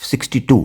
62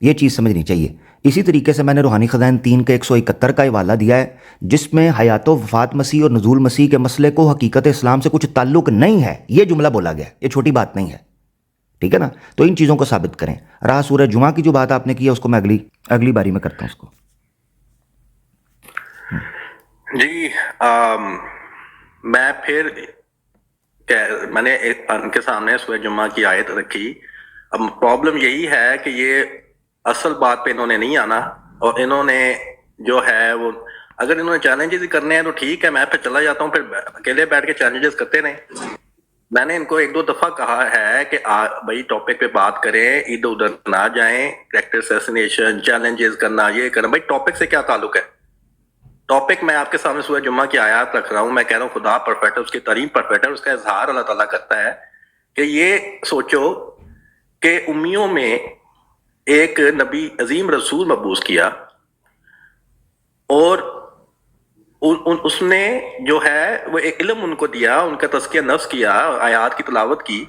یہ چیز سمجھنی چاہیے. اسی طریقے سے میں نے روحانی خزائن 3 کے 171 کا حوالہ دیا ہے جس میں حیات و وفات مسیح اور نزول مسیح کے مسئلے کو حقیقت اسلام سے کچھ تعلق نہیں ہے یہ جملہ بولا گیا. یہ چھوٹی بات نہیں ہے, ٹھیک ہے نا. تو ان چیزوں کو ثابت کریں. رہا سورہ جمعہ کی جو بات آپ نے کی ہے اس کو میں اگلی باری میں کرتا ہوں اس کو. جی میں پھر میں نے ان کے سامنے سورہ جمعہ کی آیت رکھی. اب پرابلم یہی ہے کہ یہ اصل بات پہ انہوں نے نہیں آنا, اور انہوں نے جو ہے وہ اگر انہوں نے چیلنجز کرنے ہیں تو ٹھیک ہے, میں پھر چلا جاتا ہوں, پھر اکیلے بیٹھ کے چیلنجز کرتے رہیں. میں نے ان کو 1-2 دفعہ کہا ہے کہ بھائی ٹاپک پہ بات کریں, ادھر ادھر نہ جائیں, کریکٹر اسیسینیشن, چیلنجز کرنا, یہ کرنا. بھائی ٹاپک سے کیا تعلق ہے؟ ٹاپک میں آپ کے سامنے سورہ جمعہ کی آیات رکھ رہا ہوں. میں کہہ رہا ہوں خدا پرفیکٹ ہے, اس کی تعلیم پرفیکٹ ہے, اس کا اظہار اللہ تعالیٰ کرتا ہے کہ یہ سوچو کہ امیوں میں ایک نبی عظیم رسول مبعوث کیا, اور اس نے جو ہے وہ ایک علم ان کو دیا, ان کا تزکیہ نفس کیا, آیات کی تلاوت کی.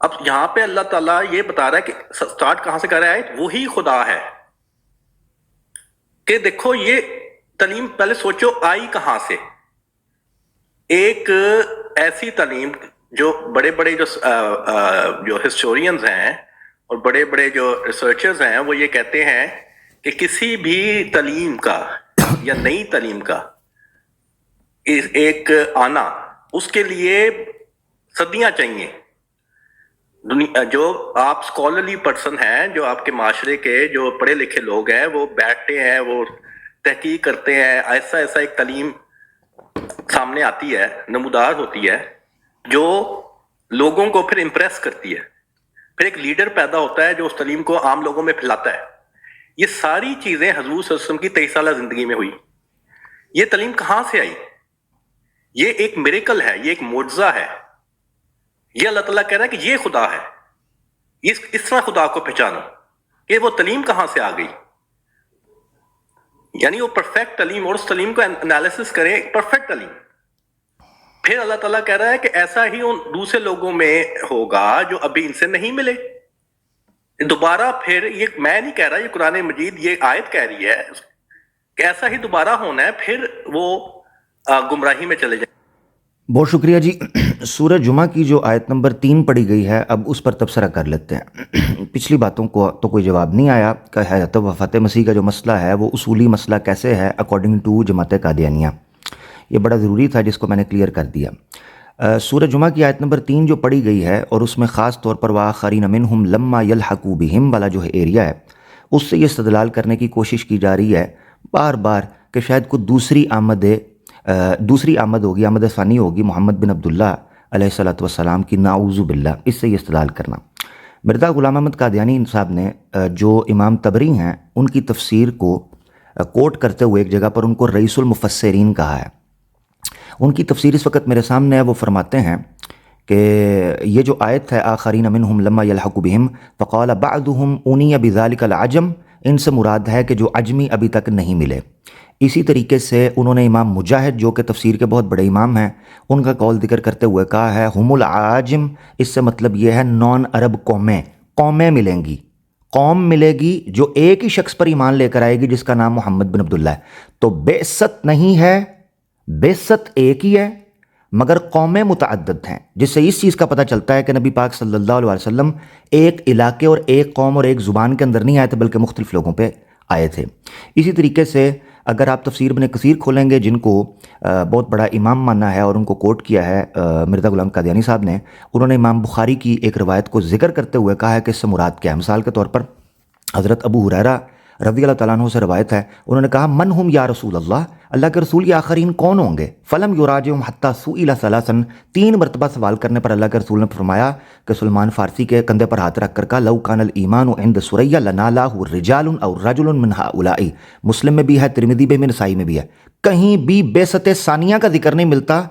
اب یہاں پہ اللہ تعالیٰ یہ بتا رہا ہے کہ سٹارٹ کہاں سے کر رہا ہے, وہی خدا ہے. کہ دیکھو یہ تعلیم پہلے سوچو آئی کہاں سے. ایک ایسی تعلیم جو بڑے بڑے جو ہسٹورینز ہیں اور بڑے بڑے جو ریسرچرز ہیں وہ یہ کہتے ہیں کہ کسی بھی تعلیم کا یا نئی تعلیم کا ایک آنا, اس کے لیے صدیاں چاہیے. جو آپ اسکالرلی پرسن ہیں, جو آپ کے معاشرے کے جو پڑھے لکھے لوگ ہیں, وہ بیٹھتے ہیں, وہ تحقیق کرتے ہیں, ایسا ایسا ایک تعلیم سامنے آتی ہے, نمودار ہوتی ہے, جو لوگوں کو پھر امپریس کرتی ہے. پھر ایک لیڈر پیدا ہوتا ہے جو اس تعلیم کو عام لوگوں میں پھیلاتا ہے. یہ ساری چیزیں حضور صلی اللہ علیہ وسلم کی 23 سالہ زندگی میں ہوئی. یہ تعلیم کہاں سے آئی؟ یہ ایک میریکل ہے, یہ ایک معجزہ ہے. یہ اللہ تعالیٰ کہہ رہا ہے کہ یہ خدا ہے, اس طرح خدا کو پہچانو. کہ وہ تعلیم کہاں سے آ گئی, یعنی وہ پرفیکٹ تعلیم, اور اس تعلیم کو انالیسس کریں, پرفیکٹ تعلیم. پھر اللہ تعالیٰ کہہ رہا ہے کہ ایسا ہی ان دوسرے لوگوں میں ہوگا جو ابھی ان سے نہیں ملے. دوبارہ پھر یہ میں نہیں کہہ رہا, یہ قرآن مجید یہ آیت کہہ رہی ہے کہ ایسا ہی دوبارہ ہونا ہے, پھر وہ گمراہی میں چلے جائیں. بہت شکریہ جی. سورہ جمعہ کی جو آیت نمبر 3 پڑھی گئی ہے, اب اس پر تبصرہ کر لیتے ہیں. پچھلی باتوں کو تو کوئی جواب نہیں آیا کہ حیات و وفات مسیح کا جو مسئلہ ہے وہ اصولی مسئلہ کیسے ہے اکارڈنگ ٹو جماعت قادیانیہ. یہ بڑا ضروری تھا جس کو میں نے کلیئر کر دیا. سورہ جمعہ کی آیت نمبر 3 جو پڑھی گئی ہے, اور اس میں خاص طور پر وآخرین منہم لما یلحقوا بہم والا جو ایریا ہے, اس سے یہ استدلال کرنے کی کوشش کی جا رہی ہے بار بار کہ شاید کوئی دوسری آمد ہوگی, آمد ثانی ہوگی محمد بن عبداللہ علیہ الصلوۃ والسلام کی, نعوذ باللہ. اس سے یہ استدلال کرنا. مرزا غلام احمد قادیانی صاحب نے جو امام طبری ہیں ان کی تفسیر کو کوٹ کرتے ہوئے ایک جگہ پر ان کو رئیس المفسرین کہا ہے. ان کی تفسیر اس وقت میرے سامنے ہے. وہ فرماتے ہیں کہ یہ جو آیت ہے آخرین منہم لما یلحقوا بہم فقال بعضهم اونی بذلک العجم, ان سے مراد ہے کہ جو عجمی ابھی تک نہیں ملے. اسی طریقے سے انہوں نے امام مجاہد جو کہ تفسیر کے بہت بڑے امام ہیں, ان کا قول ذکر کرتے ہوئے کہا ہے ہم العاجم. اس سے مطلب یہ ہے نان عرب قومیں ملیں گی, قوم ملے گی جو ایک ہی شخص پر ایمان لے کر آئے گی جس کا نام محمد بن عبداللہ ہے. تو بعثت نہیں ہے, بعثت ایک ہی ہے مگر قومیں متعدد ہیں, جس سے اس چیز کا پتہ چلتا ہے کہ نبی پاک صلی اللہ علیہ وسلم ایک علاقے اور ایک قوم اور ایک زبان کے اندر نہیں آئے تھے بلکہ مختلف لوگوں پہ آئے تھے. اسی طریقے سے اگر آپ تفسیر ابن کثیر کھولیں گے, جن کو بہت بڑا امام مانا ہے اور ان کو کوٹ کیا ہے مرزا غلام قادیانی صاحب نے, انہوں نے امام بخاری کی ایک روایت کو ذکر کرتے ہوئے کہا ہے کہ اس سے مراد کیا ہے. مثال کے طور پر حضرت ابو ہریرہ رضی اللہ تعالیٰ عنہ سے روایت ہے, انہوں نے کہا من ہم یا رسول اللہ, اللہ کے رسول یہ آخرین کون ہوں گے؟ فلم یراجعہم حتی سئل ثلاثا, 3 مرتبہ سوال کرنے پر اللہ کے رسول نے فرمایا کہ سلمان فارسی کے کندھے پر ہاتھ رکھ کر کہا لو کان الایمان عند ثریا لنالہ رجال او رجل من ہؤلاء. مسلم میں بھی ہے, ترمذی میں بھی, نسائی میں بھی ہے. کہیں بھی بعثت ثانیہ کا ذکر نہیں ملتا,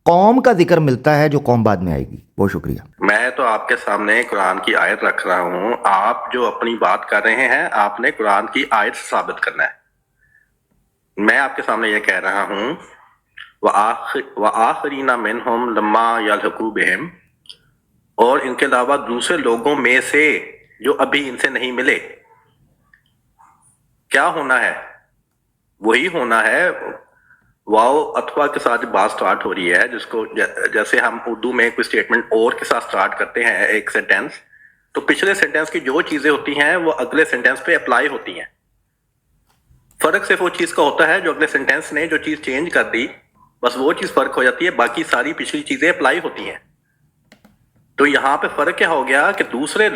قوم کا ذکر ملتا ہے جو قوم بعد میں آئے گی. بہت شکریہ. میں تو آپ کے سامنے قرآن کی آیت رکھ رہا ہوں, آپ جو اپنی بات کر رہے ہیں آپ نے قرآن کی آیت سے ثابت کرنا ہے. میں آپ کے سامنے یہ کہہ رہا ہوں وآخرین منہم لما یلحقوا بہم, اور ان کے علاوہ دوسرے لوگوں میں سے جو ابھی ان سے نہیں ملے. کیا ہونا ہے؟ وہی ہونا ہے واو اتوا کے ساتھ بات سٹارٹ ہو رہی ہے، جس کو جیسے ہم اردو میں کوئی سٹیٹمنٹ اور کے ساتھ سٹارٹ کرتے ہیں ایک سینٹینس، تو پچھلے سینٹینس کی جو چیزیں ہوتی ہیں وہ اگلے سینٹینس پہ اپلائی ہوتی ہیں. فرق صرف وہ چیز کا ہوتا ہے جو اگلے سینٹینس نے جو چیز چینج کر دی، بس وہ چیز فرق ہو جاتی ہے، باقی ساری پچھلی چیزیں اپلائی ہوتی ہیں. تو یہاں پہ فرق کیا ہو گیا کہ دوسرے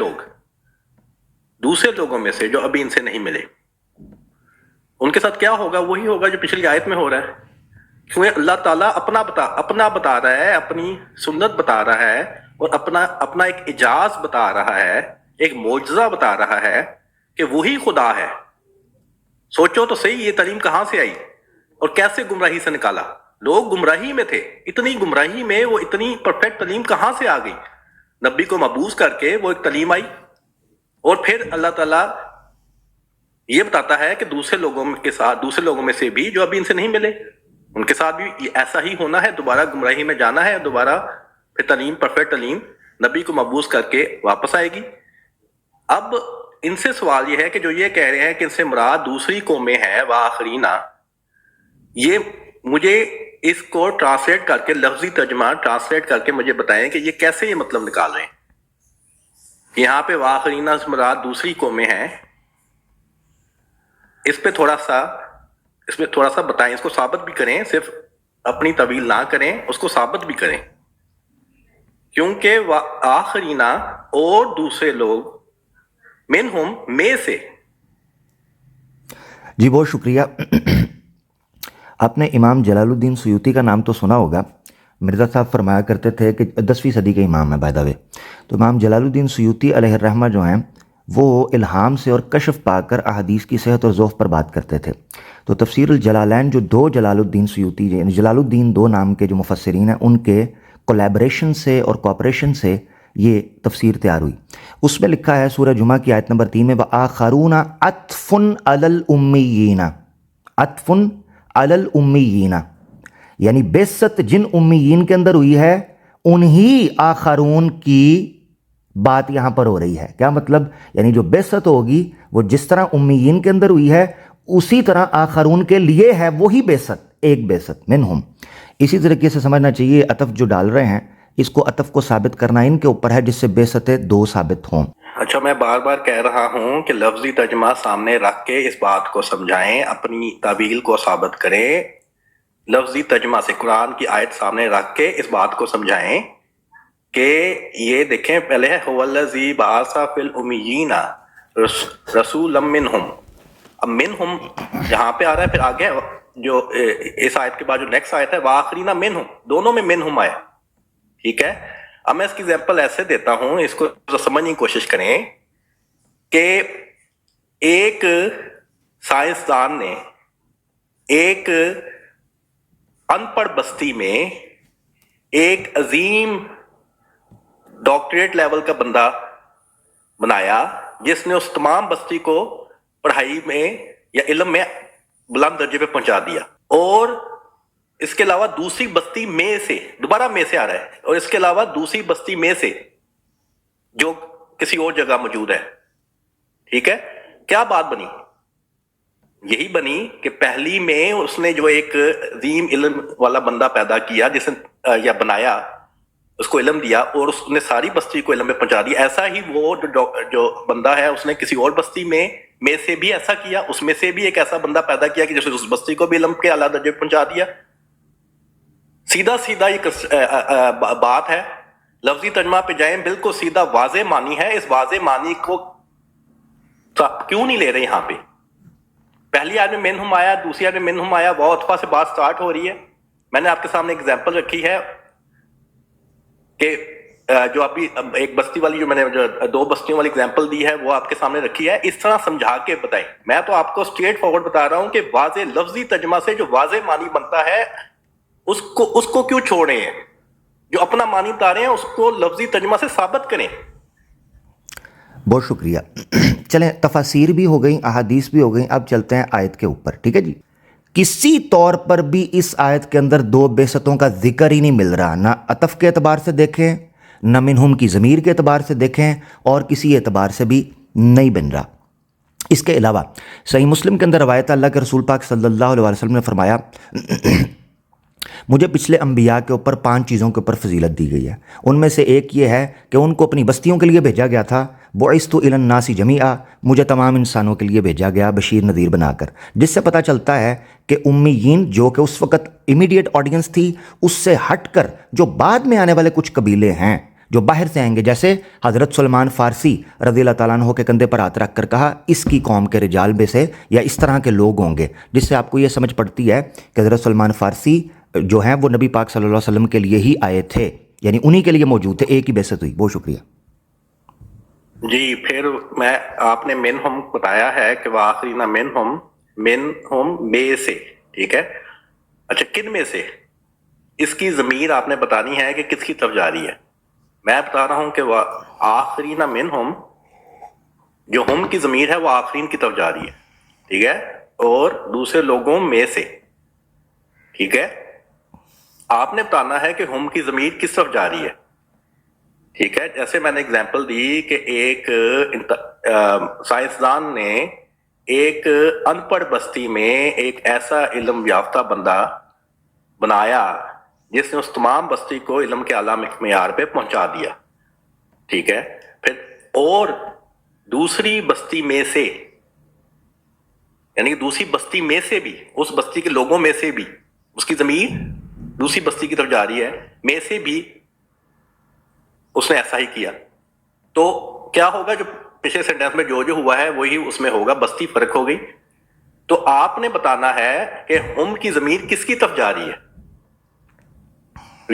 لوگوں میں سے جو ابھی ان سے نہیں ملے، ان کے ساتھ کیا ہوگا؟ وہی ہوگا جو پچھلی آیت میں ہو رہا ہے. کیونکہ اللہ تعالیٰ اپنا بتا رہا ہے، اپنی سنت بتا رہا ہے، اور اپنا ایک اعجاز بتا رہا ہے، ایک معجزہ بتا رہا ہے کہ وہی خدا ہے. سوچو تو صحیح، یہ تعلیم کہاں سے آئی اور کیسے گمراہی سے نکالا؟ لوگ گمراہی میں تھے، اتنی گمراہی میں وہ اتنی پرفیکٹ تعلیم کہاں سے آ گئی؟ نبی کو مبعوث کر کے وہ ایک تعلیم آئی، اور پھر اللہ تعالیٰ یہ بتاتا ہے کہ دوسرے لوگوں میں سے بھی جو ابھی ان سے نہیں ملے، ان کے ساتھ بھی ایسا ہی ہونا ہے، دوبارہ گمراہی میں جانا ہے، دوبارہ پھر تعلیم، پرفیکٹ تعلیم نبی کو مبعوث کر کے واپس آئے گی. اب ان سے سوال یہ ہے کہ جو یہ کہہ رہے ہیں کہ ان سے مراد دوسری قومیں ہیں وآخرینا، یہ مجھے اس کو ٹرانسلیٹ کر کے، لفظی ترجمہ ٹرانسلیٹ کر کے مجھے بتائیں کہ یہ کیسے یہ مطلب نکال رہے ہیں کہ یہاں پہ وآخرینا سے مراد دوسری قومیں ہیں. اس پہ تھوڑا سا بتائیں، اس کو ثابت بھی کریں، صرف اپنی طویل نہ کریں، اس کو ثابت بھی کریں، کیونکہ آخرینا اور دوسرے لوگ منہم میں سے. جی بہت شکریہ. آپ نے امام جلال الدین سیوطی کا نام تو سنا ہوگا. مرزا صاحب فرمایا کرتے تھے کہ 10ویں صدی کے امام ہیں بائی دا وے. تو امام جلال الدین سیوطی علیہ الرحمہ جو ہیں وہ الہام سے اور کشف پا کر احادیث کی صحت اور ذوف پر بات کرتے تھے. تو تفسیر الجلالین جو دو جلال الدین سیوطی، یعنی جلال الدین دو نام کے جو مفسرین ہیں، ان کے کولیبریشن سے اور کوآپریشن سے یہ تفسیر تیار ہوئی. اس میں لکھا ہے سورہ جمعہ کی آیت نمبر 3 میں وآخرون عطف علی الامیین، عطف علی الامیین، یعنی بعثت جن امیین کے اندر ہوئی ہے انہی آخرون کی بات یہاں پر ہو رہی ہے. کیا مطلب؟ یعنی جو بعثت ہوگی وہ جس طرح امیین کے اندر ہوئی ہے اسی طرح آخرون کے لیے ہے وہی بعثت، ایک بعثت منہم. اسی طریقے سے سمجھنا چاہیے عطف جو ڈال رہے ہیں اس کو عطف کو ثابت کرنا ان کے اوپر ہے جس سے بعثتیں دو ثابت ہوں. اچھا، میں بار بار کہہ رہا ہوں کہ لفظی ترجمہ سامنے رکھ کے اس بات کو سمجھائیں، اپنی تعویل کو ثابت کریں. لفظی ترجمہ سے قرآن کی آیت سامنے رکھ کے اس بات کو سمجھائیں کہ یہ دیکھیں، پہلے ہے هو الذی بعث فی الامیین رسولا منہم. اب منہم جہاں پہ آ رہا ہے، پھر آگے جو اس آیت کے بعد جو نیکسٹ آیت ہے وآخرین منہم، دونوں میں منہم آیا. ٹھیک ہے. اب میں اس کی ایگزامپل ایسے دیتا ہوں، اس کو سمجھنے کی کوشش کریں کہ ایک سائنسدان نے ایک ان پڑھ بستی میں ایک عظیم ڈاکٹریٹ لیول کا بندہ بنایا جس نے اس تمام بستی کو پڑھائی میں یا علم میں بلند درجے پہ پہنچا دیا. اور اس کے علاوہ دوسری بستی میں سے، دوبارہ میں سے آ رہا ہے، اور اس کے علاوہ دوسری بستی میں سے جو کسی اور جگہ موجود ہے. ٹھیک ہے. کیا بات بنی؟ یہی بنی کہ پہلی میں اس نے جو ایک عظیم علم والا بندہ پیدا کیا، جس نے یا بنایا، اس کو علم دیا اور اس نے ساری بستی کو علم میں پہنچا دیا. ایسا ہی وہ جو بندہ ہے اس نے کسی اور بستی میں سے بھی ایسا کیا، اس میں سے بھی ایک ایسا بندہ پیدا کیا کہ جس نے اس بستی کو بھی علم کے اعلیٰ درجے پہنچا دیا. سیدھا یہ بات ہے. لفظی ترجمہ پہ جائیں، بالکل سیدھا واضح معنی ہے. اس واضح معنی کو کیوں نہیں لے رہے یہاں پہ؟ پہلی آیت میں منہم آیا، دوسری آیت میں منہم آیا، واو عطفہ سے بات سٹارٹ ہو رہی ہے. میں نے آپ کے سامنے ایک ایگزامپل رکھی ہے کہ جو ابھی ایک بستی والی، جو میں نے جو دو بستیوں والی ایگزامپل دی ہے وہ آپ کے سامنے رکھی ہے. اس طرح سمجھا کے بتائیں. میں تو آپ کو اسٹریٹ فارورڈ بتا رہا ہوں کہ واضح لفظی ترجمہ سے جو واضح معنی بنتا ہے اس کو کیوں چھوڑ رہے ہیں؟ جو اپنا معنی بتا رہے ہیں اس کو لفظی ترجمہ سے ثابت کریں. بہت شکریہ. چلیں، تفاسیر بھی ہو گئیں، احادیث بھی ہو گئیں. اب چلتے ہیں آیت کے اوپر. ٹھیک ہے جی. کسی طور پر بھی اس آیت کے اندر دو بعثتوں کا ذکر ہی نہیں مل رہا، نہ عطف کے اعتبار سے دیکھیں، نہ منہم کی ضمیر کے اعتبار سے دیکھیں، اور کسی اعتبار سے بھی نہیں بن رہا. اس کے علاوہ صحیح مسلم کے اندر روایت اللہ کے رسول پاک صلی اللہ علیہ وسلم نے فرمایا مجھے پچھلے انبیاء کے اوپر 5 چیزوں کے اوپر فضیلت دی گئی ہے. ان میں سے ایک یہ ہے کہ ان کو اپنی بستیوں کے لیے بھیجا گیا تھا. بعثت الی الناس جمیعا، مجھے تمام انسانوں کے لیے بھیجا گیا بشیر نذیر بنا کر، جس سے پتہ چلتا ہے کہ امیین جو کہ اس وقت امیڈیٹ آڈینس تھی، اس سے ہٹ کر جو بعد میں آنے والے کچھ قبیلے ہیں جو باہر سے آئیں گے، جیسے حضرت سلمان فارسی رضی اللہ تعالیٰ عنہ کے کندھے پر ہاتھ رکھ کر کہا اس کی قوم کے رجال میں سے یا اس طرح کے لوگ ہوں گے، جس سے آپ کو یہ سمجھ پڑتی ہے کہ حضرت سلمان فارسی جو ہیں وہ نبی پاک صلی اللہ علیہ وسلم کے لیے ہی آئے تھے، یعنی انہی کے لیے موجود تھے، ایک ہی بعثت ہوئی. بہت شکریہ. جی پھر میں آپ نے منہم بتایا ہے کہ وآخرین منہم میں سے، ٹھیک ہے. اچھا کن میں سے؟ اس کی ضمیر آپ نے بتانی ہے کہ کس کی طرف جا رہی ہے. میں بتا رہا ہوں کہ آخرین منہم، جو ہم کی ضمیر ہے وہ آخرین کی طرف جا رہی ہے، ٹھیک ہے، اور دوسرے لوگوں میں سے، ٹھیک ہے. آپ نے بتانا ہے کہ ہم کی ضمیر کس طرف جا رہی ہے، ٹھیک ہے. جیسے میں نے اگزامپل دی کہ ایک سائنسدان نے ایک ان پڑھ بستی میں ایک ایسا علم یافتہ بندہ بنایا جس نے اس تمام بستی کو علم کے اعلیٰ معیار پہ پہنچا دیا، ٹھیک ہے. پھر اور دوسری بستی میں سے، یعنی دوسری بستی میں سے بھی، اس بستی کے لوگوں میں سے بھی اس کی ضمیر دوسری بستی کی طرف جا رہی ہے، میں سے بھی اس نے ایسا ہی کیا. تو کیا ہوگا؟ جو پچھلے سینٹینس میں جو ہوا ہے وہی اس میں ہوگا، بستی فرق ہو گئی. تو آپ نے بتانا ہے کہ ہم کی ضمیر کس کی طرف جا رہی ہے.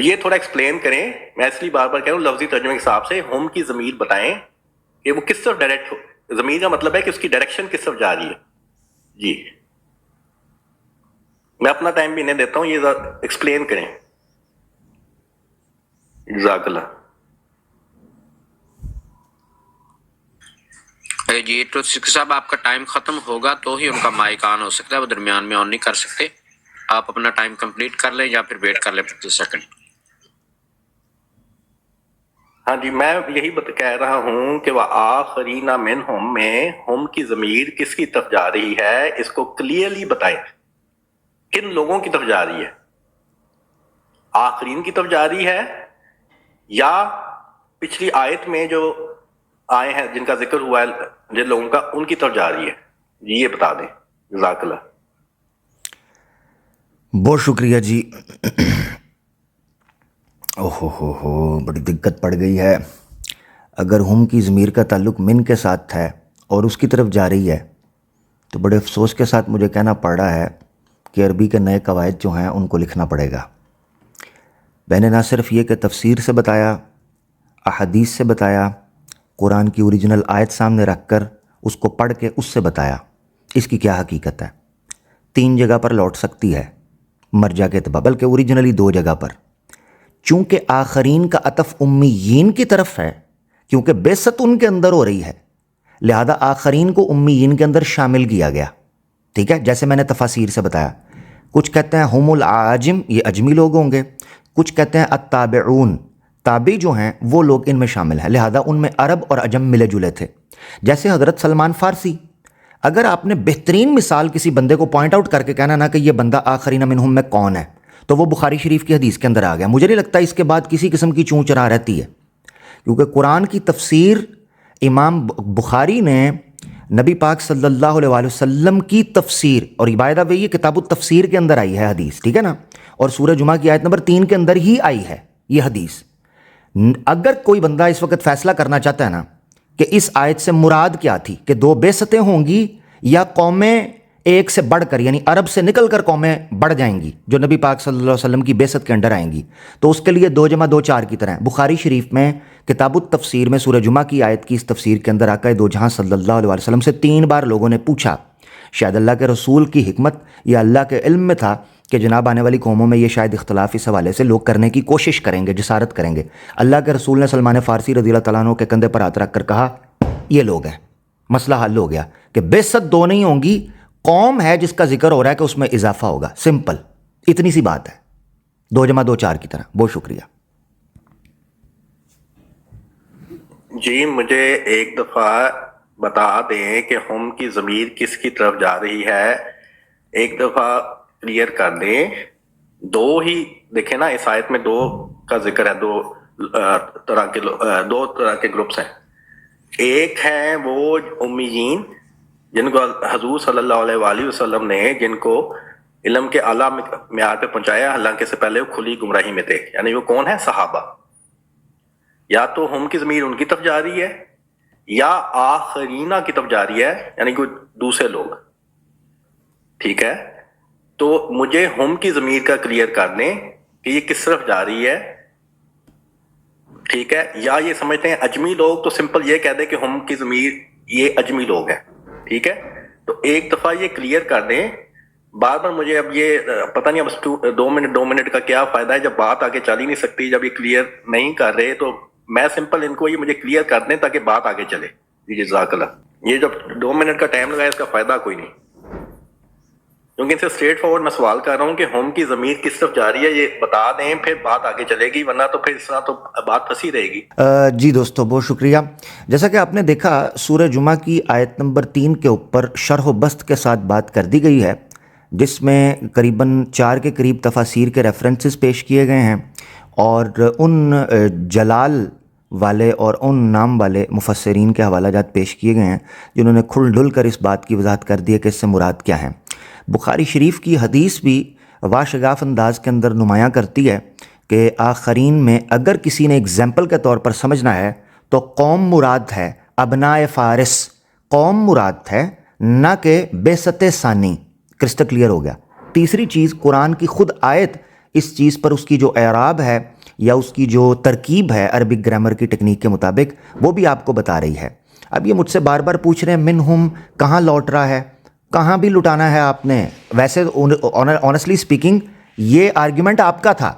یہ تھوڑا ایکسپلین کریں. میں اس لیے بار بار کہہ رہا ہوں لفظی ترجمے کے حساب سے ہم کی ضمیر بتائیں کہ وہ کس طرف ڈائریکٹ ہو. ضمیر کا مطلب ہے کہ اس کی ڈائریکشن کس طرف جا رہی ہے. جی میں اپنا ٹائم بھی نہیں دیتا ہوں، یہ ایکسپلین کریں. جزاک اللہ. جی تو سکھ صاحب آپ کا ٹائم ختم ہوگا تو ہی ان کا مائک آن ہو سکتا ہے، وہ درمیان میں آن نہیں کر سکتے. آپ اپنا ٹائم کمپلیٹ کر لیں یا پھر ویٹ کر لیں 25 سیکنڈ. ہاں جی میں یہی کہہ رہا ہوں کہ وآخرین منہم میں ہم کی ضمیر کس کی طرف جا رہی ہے، اس کو کلیئرلی بتائیں کن لوگوں کی طرف جا رہی ہے. آخرین کی طرف جا رہی ہے یا پچھلی آیت میں جو آئے ہیں جن کا ذکر ہوا ہے جن لوگوں کا، ان کی طرف جا رہی ہے. جی یہ بتا دیں. جزاک اللہ. بہت شکریہ جی. ہو بڑی دقت پڑ گئی ہے. اگر ہم کی ضمیر کا تعلق من کے ساتھ ہے اور اس کی طرف جا رہی ہے تو بڑے افسوس کے ساتھ مجھے کہنا پڑ رہا ہے کہ عربی کے نئے قواعد جو ہیں ان کو لکھنا پڑے گا. میں نے نہ صرف یہ کہ تفسیر سے بتایا، احادیث سے بتایا، قرآن کی اوریجنل آیت سامنے رکھ کر اس کو پڑھ کے اس سے بتایا اس کی کیا حقیقت ہے. 3 جگہ پر لوٹ سکتی ہے مرجع کے اعتبار، بلکہ اوریجنلی 2 جگہ پر. چونکہ آخرین کا عطف امیین کی طرف ہے، کیونکہ بعثت ان کے اندر ہو رہی ہے، لہذا آخرین کو امیین کے اندر شامل کیا گیا. ٹھیک ہے، جیسے میں نے تفاسیر سے بتایا. کچھ کہتے ہیں ہم العاجم، یہ اجمی لوگ ہوں گے. کچھ کہتے ہیں التابعون، تابعی جو ہیں وہ لوگ ان میں شامل ہیں، لہذا ان میں عرب اور عجم ملے جلے تھے. جیسے حضرت سلمان فارسی، اگر آپ نے بہترین مثال کسی بندے کو پوائنٹ آؤٹ کر کے کہنا نا کہ یہ بندہ آخرین منہم میں کون ہے، تو وہ بخاری شریف کی حدیث کے اندر آ گیا. مجھے نہیں لگتا اس کے بعد کسی قسم کی چون چرا رہتی ہے، کیونکہ قرآن کی تفسیر امام بخاری نے نبی پاک صلی اللہ علیہ وآلہ وسلم کی تفسیر، اور عبادہ بھی یہ کتاب التفسیر کے اندر آئی ہے حدیث، ٹھیک ہے نا، اور سورہ جمعہ کی آیت نمبر 3 کے اندر ہی آئی ہے یہ حدیث. اگر کوئی بندہ اس وقت فیصلہ کرنا چاہتا ہے نا کہ اس آیت سے مراد کیا تھی کہ 2 بعثتیں ہوں گی یا قومیں ایک سے بڑھ کر، یعنی عرب سے نکل کر قومیں بڑھ جائیں گی جو نبی پاک صلی اللہ علیہ وسلم کی بعثت کے انڈر آئیں گی، تو اس کے لیے 2 × 2 = 4 کی طرح. بخاری شریف میں کتاب التفسیر میں سورہ جمعہ کی آیت کی اس تفسیر کے اندر آقا دو جہاں صلی اللہ علیہ وسلم سے 3 بار لوگوں نے پوچھا. شاید اللہ کے رسول کی حکمت یا اللہ کے علم میں تھا کہ جناب آنے والی قوموں میں یہ شاید اختلاف اس حوالے سے لوگ کرنے کی کوشش کریں گے، جسارت کریں گے. اللہ کے رسول نے سلمان فارسی رضی اللہ تعالیٰ عنہ کے کندھے پر ہاتھ رکھ کر کہا یہ لوگ ہیں. مسئلہ حل ہو گیا کہ بعثت 2 نہیں ہوں گی، قوم ہے جس کا ذکر ہو رہا ہے کہ اس میں اضافہ ہوگا. سمپل، اتنی سی بات ہے، 2 × 2 = 4 کی طرح. بہت شکریہ. جی مجھے ایک دفعہ بتا دیں کہ ہم کی ضمیر کس کی طرف جا رہی ہے، ایک دفعہ کلیئر کر دیں. دو ہی دیکھیں نا اس آیت میں دو کا ذکر ہے، دو طرح کے گروپس ہیں. ایک ہیں وہ امیین جن کو حضور صلی اللہ علیہ وآلہ وسلم نے جن کو علم کے اعلیٰ معیار پہ پہنچایا، حالانکہ سے پہلے وہ کھلی گمراہی میں تھے. یعنی وہ کون ہے؟ صحابہ. یا تو ہم کی ضمیر ان کی طرف جا رہی ہے یا آخرینہ کی طرف جا رہی ہے، یعنی کوئی دوسرے لوگ. ٹھیک ہے، تو مجھے ہم کی ضمیر کا کلیئر کر دیں کہ یہ کس طرف جا رہی ہے. ٹھیک ہے، یا یہ سمجھتے ہیں اجمی لوگ تو سمپل یہ کہہ دیں کہ ہم کی ضمیر یہ اجمی لوگ ہیں. ٹھیک ہے، تو ایک دفعہ یہ کلیئر کر دیں. بار بار مجھے اب یہ پتہ نہیں اب 2 منٹ کا کیا فائدہ ہے جب بات آگے چل ہی نہیں سکتی. جب یہ کلیئر نہیں کر رہے تو میں سمپل ان کو یہ مجھے کلیئر کر دیں تاکہ بات آگے چلے. جی جزاک اللہ. یہ جب 2 منٹ کا ٹائم لگایا اس کا فائدہ کوئی نہیں، کیونکہ ان سے اسٹریٹ فارورڈ میں سوال کر رہا ہوں کہ ہم کی ضمیر کس طرف جا رہی ہے، یہ بتا دیں پھر بات آگے چلے گی، ورنہ تو پھر اس طرح تو بات پھنسی رہے گی. جی دوستو بہت شکریہ. جیسا کہ آپ نے دیکھا سورہ جمعہ کی آیت نمبر 3 کے اوپر شرح و بسط کے ساتھ بات کر دی گئی ہے، جس میں قریباً 4 کے قریب تفاسیر کے ریفرنسز پیش کیے گئے ہیں، اور ان جلال والے اور ان نام والے مفسرین کے حوالہ جات پیش کیے گئے ہیں جنہوں نے کھل ڈل کر اس بات کی وضاحت کر دی ہے کہ اس سے مراد کیا ہے. بخاری شریف کی حدیث بھی واشگاف انداز کے اندر نمایاں کرتی ہے کہ آخرین میں اگر کسی نے اگزامپل کے طور پر سمجھنا ہے تو قوم مراد ہے، ابناء فارس قوم مراد ہے، نہ کہ بعثت ثانی. کرسٹل کلیئر ہو گیا. تیسری چیز، قرآن کی خود آیت اس چیز پر اس کی جو اعراب ہے یا اس کی جو ترکیب ہے عربک گرامر کی ٹیکنیک کے مطابق وہ بھی آپ کو بتا رہی ہے. اب یہ مجھ سے بار بار پوچھ رہے ہیں منہم کہاں لوٹ رہا ہے، کہاں بھی لٹانا ہے آپ نے. ویسے آنیسٹلی اسپیکنگ یہ آرگیومنٹ آپ کا تھا،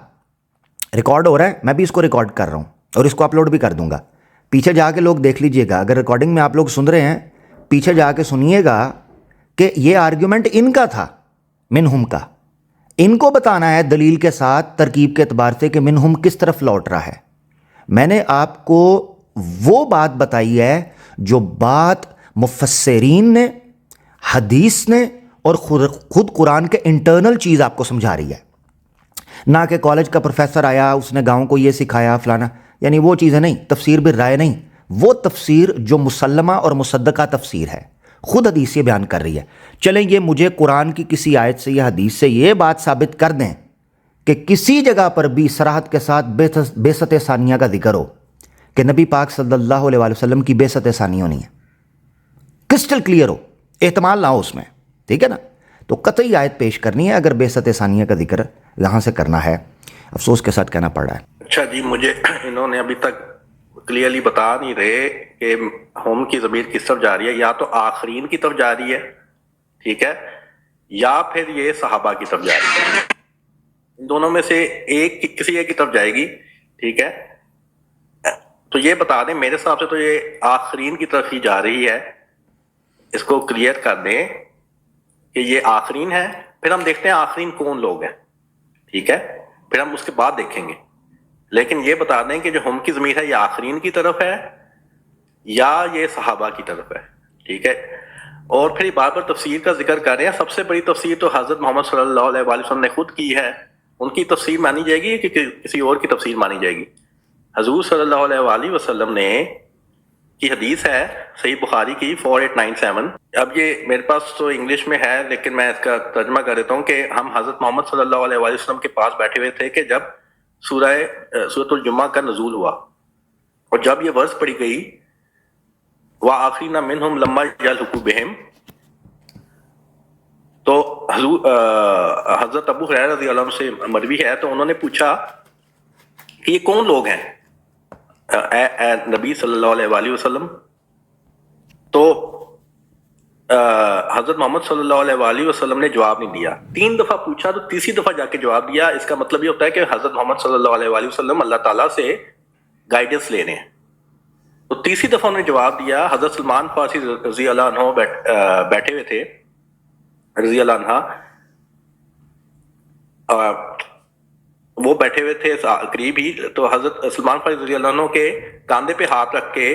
ریکارڈ ہو رہا ہے، میں بھی اس کو ریکارڈ کر رہا ہوں اور اس کو اپلوڈ بھی کر دوں گا. پیچھے جا کے لوگ دیکھ لیجئے گا، اگر ریکارڈنگ میں آپ لوگ سن رہے ہیں پیچھے جا کے سنیے گا کہ یہ آرگیومنٹ ان کا تھا، منہم کا. ان کو بتانا ہے دلیل کے ساتھ ترکیب کے اعتبار سے کہ منہم کس طرف لوٹ رہا ہے. میں نے آپ کو وہ بات بتائی ہے جو بات مفسرین نے، حدیث نے اور خود قرآن کے انٹرنل چیز آپ کو سمجھا رہی ہے، نہ کہ کالج کا پروفیسر آیا اس نے گاؤں کو یہ سکھایا فلانا. یعنی وہ چیزیں نہیں، تفسیر بالرائے نہیں، وہ تفسیر جو مسلمہ اور مصدقہ تفسیر ہے، خود حدیث یہ بیان کر رہی ہے. چلیں یہ مجھے قرآن کی کسی آیت سے یا حدیث سے یہ بات ثابت کر دیں کہ کسی جگہ پر بھی صراحت کے ساتھ بعثت ثانیہ کا ذکر ہو کہ نبی پاک صلی اللہ علیہ وآلہ وسلم کی بعثت ثانیہ ہونی ہے، کرسٹل کلیئر ہو، احتمال نہ ہو اس میں. ٹھیک ہے نا؟ تو قطعی آیت پیش کرنی ہے اگر بعثت ثانیہ کا ذکر یہاں سے کرنا ہے. افسوس کے ساتھ کہنا پڑ رہا ہے. اچھا جی، مجھے انہوں نے ابھی تک کلیئرلی بتا نہیں رہے کہ ہم کی ضمیر کس طرف جا رہی ہے. یا تو آخرین کی طرف جا رہی ہے، ٹھیک ہے، یا پھر یہ صحابہ کی طرف جا رہی ہے. ان دونوں میں سے کسی ایک کی طرف جائے گی. ٹھیک ہے، تو یہ بتا دیں میرے حساب سے تو یہ آخرین کی طرف ہی جا رہی ہے. اس کو کلیئر کر دیں کہ یہ آخرین ہے، پھر ہم دیکھتے ہیں آخرین کون لوگ ہیں. ٹھیک ہے، پھر ہم اس کے بعد دیکھیں گے. لیکن یہ بتا دیں کہ جو ہم کی ضمیر ہے یہ آخرین کی طرف ہے یا یہ صحابہ کی طرف ہے. ٹھیک ہے، اور پھر بار بار تفسیر کا ذکر کر رہے ہیں. سب سے بڑی تفسیر تو حضرت محمد صلی اللہ علیہ وآلہ وسلم نے خود کی ہے. ان کی تفسیر مانی جائے گی کہ کسی اور کی تفسیر مانی جائے گی؟ حضور صلی اللہ علیہ وآلہ وسلم نے کی حدیث ہے صحیح بخاری کی 4897. اب یہ میرے پاس تو انگلش میں ہے لیکن میں اس کا ترجمہ کر دیتا ہوں کہ ہم حضرت محمد صلی اللہ علیہ وآلہ وسلم کے پاس بیٹھے ہوئے تھے کہ جب سورۃ الجمعہ کا نزول ہوا، اور جب یہ ورس پڑھی گئی وَآخِرِينَ مِنْهُمْ لَمَّا يَلْحَقُوا بِهِمْ، تو حضرت ابو ہریرہ رضی اللہ عنہ سے مروی ہے، تو انہوں نے پوچھا کہ یہ کون لوگ ہیں اے نبی صلی اللہ علیہ وآلہ وسلم؟ تو حضرت محمد صلی اللہ علیہ وآلہ وسلم نے جواب نہیں دیا. 3 دفعہ پوچھا تو تیسری دفعہ جا کے جواب دیا. اس کا مطلب یہ ہوتا ہے کہ حضرت محمد صلی اللہ علیہ وآلہ وسلم اللہ تعالیٰ سے گائیڈنس لے رہے ہیں. تو تیسری دفعہ انہوں نے جواب دیا. حضرت سلمان فارسی رضی اللہ عنہ بیٹھے ہوئے تھے رضی اللہ عنہ، وہ بیٹھے ہوئے تھے قریب ہی. تو حضرت سلمان فارسی رضی اللہ عنہ کے کاندھے پہ ہاتھ رکھ کے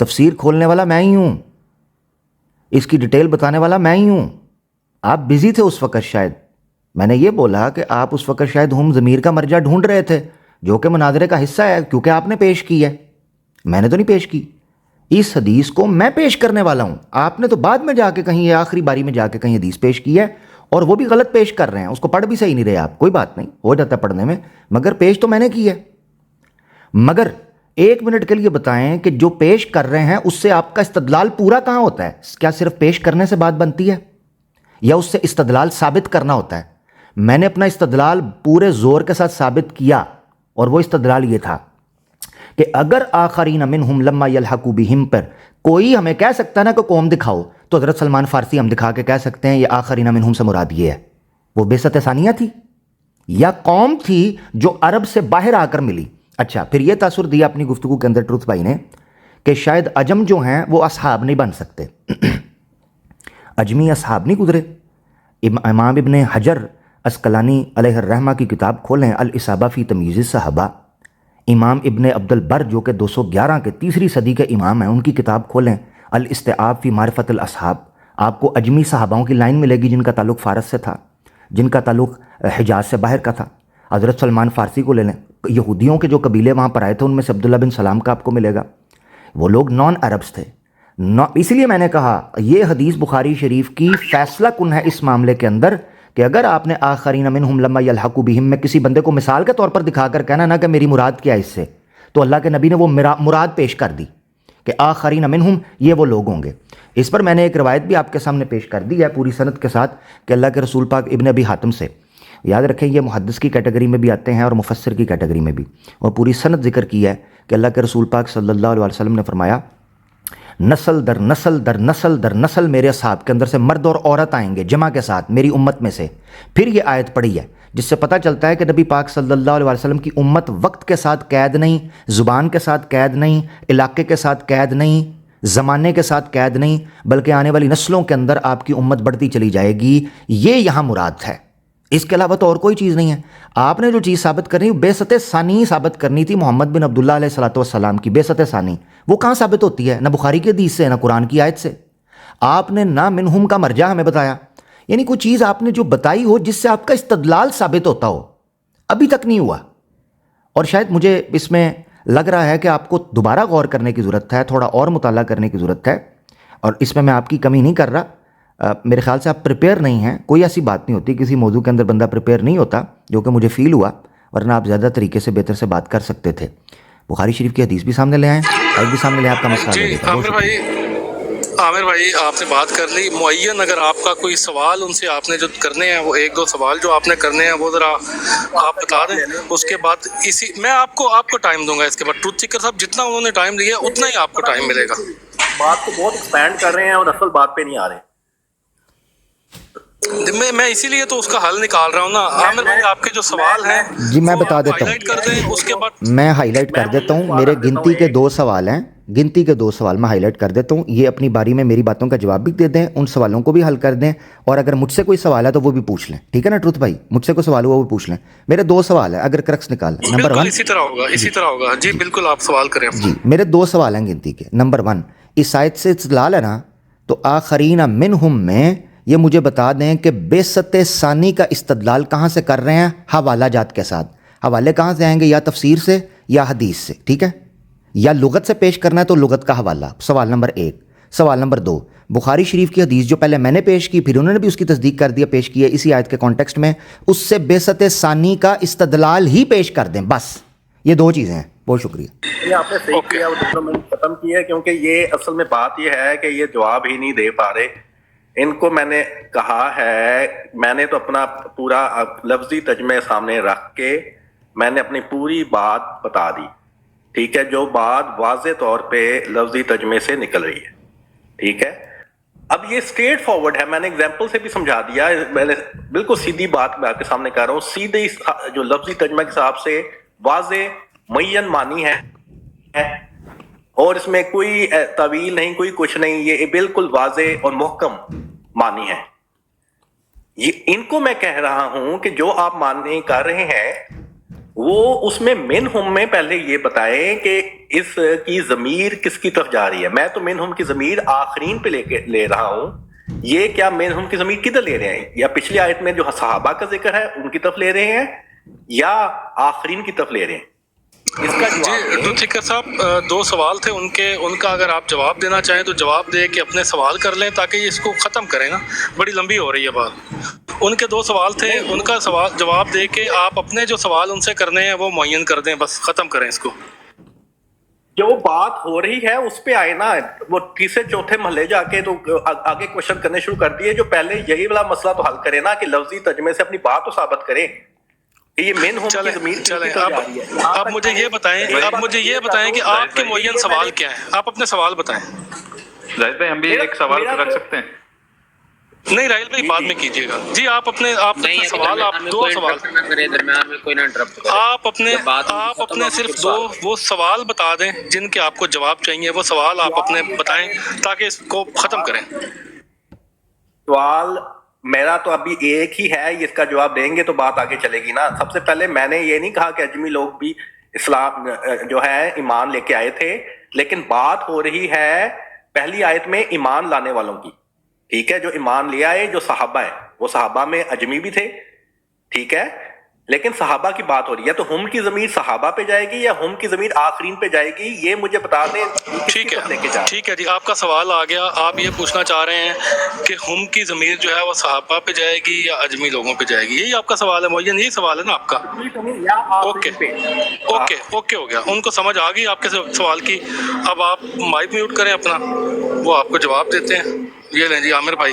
تفسیر کھولنے والا میں ہی ہوں, اس کی ڈیٹیل بتانے والا میں ہی ہوں. آپ بزی تھے اس وقت شاید. میں نے یہ بولا کہ آپ اس وقت شاید ہم ضمیر کا مرجع ڈھونڈ رہے تھے جو کہ مناظرے کا حصہ ہے, کیونکہ آپ نے پیش کی ہے, میں نے تو نہیں پیش کی. اس حدیث کو میں پیش کرنے والا ہوں. آپ نے تو بعد میں جا کے کہیں, یہ آخری باری میں جا کے کہیں حدیث پیش کی ہے, اور وہ بھی غلط پیش کر رہے ہیں, اس کو پڑھ بھی صحیح نہیں رہے آپ. کوئی بات نہیں, ہو جاتا ہے پڑھنے میں, مگر پیش تو میں نے کی ہے. مگر ایک منٹ کے لیے بتائیں کہ جو پیش کر رہے ہیں اس سے آپ کا استدلال پورا کہاں ہوتا ہے؟ کیا صرف پیش کرنے سے بات بنتی ہے یا اس سے استدلال ثابت کرنا ہوتا ہے؟ میں نے اپنا استدلال پورے زور کے ساتھ ثابت کیا, اور وہ استدلال یہ تھا کہ اگر آخرین منہم لما یلحقوا بہم پر کوئی ہمیں کہہ سکتا ہے نا کہ قوم دکھاؤ, تو حضرت سلمان فارسی ہم دکھا کے کہہ سکتے ہیں یہ آخرین منہم سے مراد یہ ہے. وہ بعثت ثانیہ تھی یا قوم تھی جو عرب سے باہر آ کر ملی. اچھا, پھر یہ تاثر دیا اپنی گفتگو کے اندر ٹروتھ بھائی نے کہ شاید عجم جو ہیں وہ اصحاب نہیں بن سکتے. اجمی اصحاب نہیں گزرے. امام ابن حجر عسقلانی علیہ الرحمہ کی کتاب کھولیں, الاصابہ فی تمییز الصحابہ. امام ابن عبد البر جو کہ 211 کے تیسری صدی کے امام ہیں, ان کی کتاب کھولیں, الاستیعاب فی معرفت الاصحاب. آپ کو اجمی صحاباؤں کی لائن ملے گی جن کا تعلق فارس سے تھا, جن کا تعلق حجاز سے باہر کا تھا. حضرت سلمان فارسی کو لے لیں, یہودیوں کے جو قبیلے وہاں پر آئے تھے ان میں سے عبداللہ بن سلام کا آپ کو ملے گا. وہ لوگ نان عربس تھے. اس لیے میں نے کہا یہ حدیث بخاری شریف کی فیصلہ کن ہے اس معاملے کے اندر کہ اگر آپ نے آخرین منہم لما یلحقوا بہم میں کسی بندے کو مثال کے طور پر دکھا کر کہنا نا کہ میری مراد کیا ہے اس سے, تو اللہ کے نبی نے وہ مراد پیش کر دی کہ آخرین منہم یہ وہ لوگ ہوں گے. اس پر میں نے ایک روایت بھی آپ کے سامنے پیش کر دی ہے پوری سند کے ساتھ کہ اللہ کے رسول پاک ابن ابی حاتم سے, یاد رکھیں یہ محدث کی کیٹیگری میں بھی آتے ہیں اور مفسر کی کیٹیگری میں بھی, اور پوری سند ذکر کی ہے کہ اللہ کے رسول پاک صلی اللہ علیہ وسلم نے فرمایا نسل در نسل در نسل در نسل میرے اصحاب کے اندر سے مرد اور عورت آئیں گے جمع کے ساتھ میری امت میں سے. پھر یہ آیت پڑھی ہے جس سے پتہ چلتا ہے کہ نبی پاک صلی اللہ علیہ وسلم کی امت وقت کے ساتھ قید نہیں, زبان کے ساتھ قید نہیں, علاقے کے ساتھ قید نہیں, زمانے کے ساتھ قید نہیں, بلکہ آنے والی نسلوں کے اندر آپ کی امت بڑھتی چلی جائے گی. یہ یہاں مراد ہے, اس کے علاوہ تو اور کوئی چیز نہیں ہے. آپ نے جو چیز ثابت کرنی بعثت ثانی ثابت کرنی تھی محمد بن عبداللہ علیہ الصلوۃ والسلام کی بعثت ثانی. وہ کہاں ثابت ہوتی ہے؟ نہ بخاری کی حدیث سے, نہ قرآن کی آیت سے. آپ نے نہ منہم کا مرجع ہمیں بتایا, یعنی کوئی چیز آپ نے جو بتائی ہو جس سے آپ کا استدلال ثابت ہوتا ہو, ابھی تک نہیں ہوا. اور شاید مجھے اس میں لگ رہا ہے کہ آپ کو دوبارہ غور کرنے کی ضرورت ہے, تھوڑا اور مطالعہ کرنے کی ضرورت ہے, اور اس میں آپ کی کمی نہیں کر رہا. میرے خیال سے آپ پریپیئر نہیں ہیں. کوئی ایسی بات نہیں ہوتی کسی موضوع کے اندر بندہ پریپیئر نہیں ہوتا, جو کہ مجھے فیل ہوا, ورنہ آپ زیادہ طریقے سے بہتر سے بات کر سکتے تھے. بخاری شریف کی حدیث بھی سامنے لے آئیں, آیت بھی سامنے لے آئیں, آپ کا مسئلہ جی عامر بھائی آپ نے بات کر لی. معین اگر آپ کا کوئی سوال ان سے آپ نے جو کرنے ہیں, وہ ایک دو سوال جو آپ نے کرنے ہیں وہ ذرا آپ بتا دیں. اس کے بعد میں آپ کو ٹائم دوں گا. اس کے بعد ٹروتھ سیکر صاحب جتنا انہوں نے ٹائم لیا اتنا ہی آپ کو ٹائم ملے گا. بات کو بہت ایکسپینڈ کر رہے ہیں اور اصل بات پہ نہیں آ رہے. میں اسی لیے تو اس کا حل نکال رہا ہوں نا. عامر بھائی آپ کے جو سوال ہیں جی میں بتا دیتا ہائی لائٹ کر دیں, اس کے بعد میں ہائی لائٹ کر دیتا ہوں. میرے گنتی کے 2 سوال ہیں, گنتی کے 2 سوال میں ہائی لائٹ کر دیتا ہوں. یہ اپنی باری میں میری باتوں کا جواب بھی دے دیں, ان سوالوں کو بھی حل کر دیں, اور اگر مجھ سے کوئی سوال ہے تو وہ بھی پوچھ لیں. ٹھیک ہے نا ٹروتھ بھائی, مجھ سے کوئی سوال ہو وہ بھی پوچھ لیں. میرے 2 سوال ہیں, اگر کرکس نکال لیں. نمبر 1 اسی طرح ہوگا. جی بالکل آپ سوال کریں. جی میرے 2 سوال ہیں گنتی کے. نمبر 1, اس آیت سے استدلال ہے نا, تو آخرین منہم میں یہ مجھے بتا دیں کہ بعثت ثانی کا استدلال کہاں سے کر رہے ہیں؟ حوالہ جات کے ساتھ. حوالے کہاں سے آئیں گے؟ یا تفسیر سے یا حدیث سے. ٹھیک ہے, یا لغت سے پیش کرنا ہے تو لغت کا حوالہ. سوال نمبر 1. سوال نمبر 2, بخاری شریف کی حدیث جو پہلے میں نے پیش کی, پھر انہوں نے بھی اس کی تصدیق کر دیا, پیش کی ہے اسی آیت کے کانٹیکسٹ میں, اس سے بعثت ثانی کا استدلال ہی پیش کر دیں. بس یہ 2 چیزیں ہیں. بہت شکریہ. یہ آپ نے صحیح کیا, وہ ختم کیا, کیونکہ یہ اصل میں بات یہ ہے کہ یہ جواب ہی نہیں دے پا رہے. ان کو میں نے کہا ہے, میں نے تو اپنا پورا لفظی ترجمہ سامنے رکھ کے میں نے اپنی پوری بات بتا دی. ٹھیک ہے, جو بات واضح طور پہ لفظی ترجمے سے نکل رہی ہے. ٹھیک ہے, اب یہ اسٹریٹ فارورڈ ہے, میں نے ایگزامپل سے بھی سمجھا دیا. میں نے بالکل سیدھی بات میں آپ کے سامنے کر رہا ہوں, سیدھے جو لفظی ترجمہ کے حساب سے واضح معین معنی ہے, اور اس میں کوئی طویل نہیں, کوئی کچھ نہیں, یہ بالکل واضح اور محکم معنی ہے. یہ ان کو میں کہہ رہا ہوں کہ جو آپ معنی کر رہے ہیں وہ اس میں منہم میں پہلے یہ بتائیں کہ اس کی ضمیر کس کی طرف جا رہی ہے. میں تو منہم کی ضمیر آخرین پہ لے رہا ہوں. یہ کیا منہم کی ضمیر کدھر لے رہے ہیں؟ یا پچھلی آیت میں جو صحابہ کا ذکر ہے ان کی طرف لے رہے ہیں یا آخرین کی طرف لے رہے ہیں؟ اس کا جی جواب تو ٹھیک ہے صاحب، دو سوال تھے ان کا اگر آپ جواب دینا چاہیں تو جواب دے کے اپنے سوال کر لیں تاکہ یہ اس کو ختم کریں نا، بڑی لمبی ہو رہی ہے بات. ان کے دو سوال تھے، ان کا سوال جواب دے کے آپ اپنے جو سوال ان سے کرنے ہیں وہ معین کر دیں، بس ختم کریں اس کو. جو بات ہو رہی ہے اس پہ آئے نا. وہ تیسرے چوتھے محلے جا کے تو آگے کوشچن کرنے شروع کر دیے. جو پہلے یہی والا مسئلہ تو حل کرے نا کہ لفظی ترجمے سے اپنی بات تو ثابت کریں کہ یہ من ہم کی ضمیر چلیں اب مجھے یہ بتائیں کہ آپ کے معین سوال کیا ہیں، آپ اپنے سوال بتائیں. زاہد بھائی ہم بھی ایک سوال رکھ سکتے ہیں؟ نہیں راہیل بھائی بعد میں کیجیے گا. جی آپ اپنے سوال، آپ دو سوال، درمیان میں کوئی نہ انٹرپٹ کرے. آپ اپنے صرف دو وہ سوال بتا دیں جن کے آپ کو جواب چاہیے. وہ سوال آپ اپنے بتائیں تاکہ اس کو ختم کریں. سوال میرا تو ابھی ایک ہی ہے، اس کا جواب دیں گے تو بات آگے چلے گی نا. سب سے پہلے میں نے یہ نہیں کہا کہ اجمی لوگ بھی اسلام جو ہے ایمان لے کے آئے تھے، لیکن بات ہو رہی ہے پہلی آیت میں ایمان لانے والوں کی. ٹھیک ہے، جو ایمان لے آئے جو صحابہ ہے، وہ صحابہ میں اجمی بھی تھے. ٹھیک ہے، لیکن صحابہ کی بات ہو رہی ہے تو ہم کی ضمیر صحابہ پہ جائے گی یا ہم کی ضمیر آخرین پہ جائے گی؟ یہ مجھے بتا دیں. ٹھیک ہے جی، آپ کا سوال آ گیا. آپ یہ پوچھنا چاہ رہے ہیں کہ ہم کی ضمیر جو ہے وہ صحابہ پہ جائے گی یا اجمی لوگوں پہ جائے گی، یہی آپ کا سوال ہے معین؟ یہی سوال ہے نا آپ کا؟ اوکے ہو گیا، ان کو سمجھ آ گئی آپ کے سوال کی. اب آپ مائک میوٹ کریں اپنا، وہ آپ کو جواب دیتے ہیں. یہ لیں جی عامر بھائی،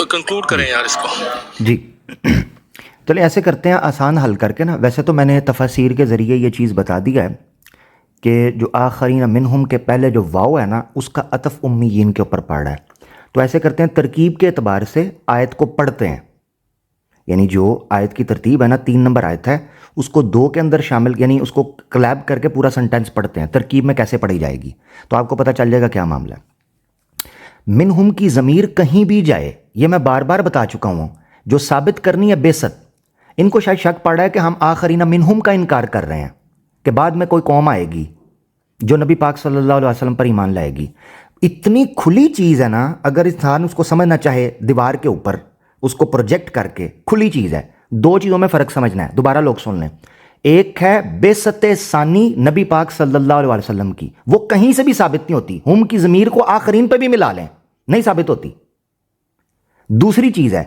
کنکلوڈ کریں یار اس کو. جی چلیں ایسے کرتے ہیں آسان حل کر کے نا. ویسے تو میں نے تفاسیر کے ذریعے یہ چیز بتا دیا ہے کہ جو آخرین منہم کے پہلے جو واو ہے نا اس کا عطف امیین کے اوپر پڑ رہا ہے. تو ایسے کرتے ہیں ترکیب کے اعتبار سے آیت کو پڑھتے ہیں. یعنی جو آیت کی ترتیب ہے نا 3 نمبر آیت ہے اس کو 2 کے اندر شامل، یعنی اس کو کلیب کر کے پورا سنٹینس پڑھتے ہیں. ترکیب میں کیسے پڑھی جائے گی تو آپ کو پتہ چل جائے گا کیا معاملہ ہے. منہم کی ضمیر کہیں بھی جائے، یہ میں بار بار بتا چکا ہوں. جو ثابت کرنی ہے بیست، ان کو شاید شک پڑ رہا ہے کہ ہم آخرین منہم کا انکار کر رہے ہیں کہ بعد میں کوئی قوم آئے گی جو نبی پاک صلی اللہ علیہ وسلم پر ایمان لائے گی. اتنی کھلی چیز ہے نا، اگر انسان اس کو سمجھنا چاہے دیوار کے اوپر اس کو پروجیکٹ کر کے، کھلی چیز ہے. 2 چیزوں میں فرق سمجھنا ہے، دوبارہ لوگ سن لیں. ایک ہے بیست ثانی نبی پاک صلی اللہ علیہ وسلم کی، وہ کہیں سے بھی ثابت نہیں ہوتی. ہم کی ضمیر کو آخرین پہ بھی ملا لیں نہیں ثابت ہوتی. دوسری چیز ہے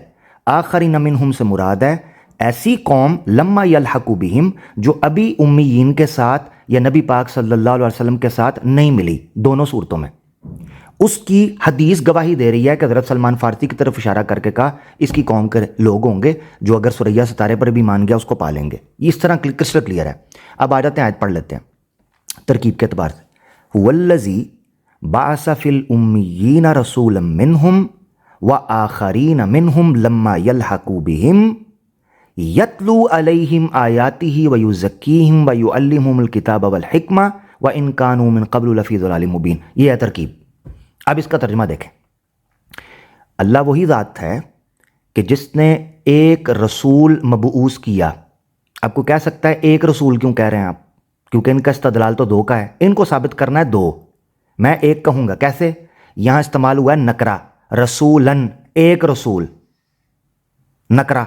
آخرین منہم سے مراد ہے ایسی قوم لما یلحقوا بہم جو ابھی امیین کے ساتھ یا نبی پاک صلی اللہ علیہ وسلم کے ساتھ نہیں ملی. دونوں صورتوں میں اس کی حدیث گواہی دے رہی ہے کہ حضرت سلمان فارسی کی طرف اشارہ کر کے کہا اس کی قوم کے لوگ ہوں گے جو اگر ثریا ستارے پر بھی مان گیا اس کو پالیں گے. یہ اس طرح کرسٹل کلیئر ہے. اب آ جاتے ہیں آیت پڑھ لیتے ہیں ترکیب کے اعتبار سے. والذی بعث فی الامیین رسولا منہم وآخرین منہم لما یلحقوا بہم یتلو علیہم آیاتہ ویزکیہم ویعلمہم الکتاب والحکمہ وان کانوا من قبل لفی ضلال مبین. یہ ہے ترکیب. اب اس کا ترجمہ دیکھیں. اللہ وہی ذات ہے کہ جس نے ایک رسول مبعوث کیا. آپ کو کہہ سکتا ہے ایک رسول کیوں کہہ رہے ہیں آپ؟ کیونکہ ان کا استدلال تو 2 کا ہے، ان کو ثابت کرنا ہے 2. میں ایک کہوں گا کیسے؟ یہاں استعمال ہوا ہے نکرہ، رسولن، ایک رسول، نکرہ.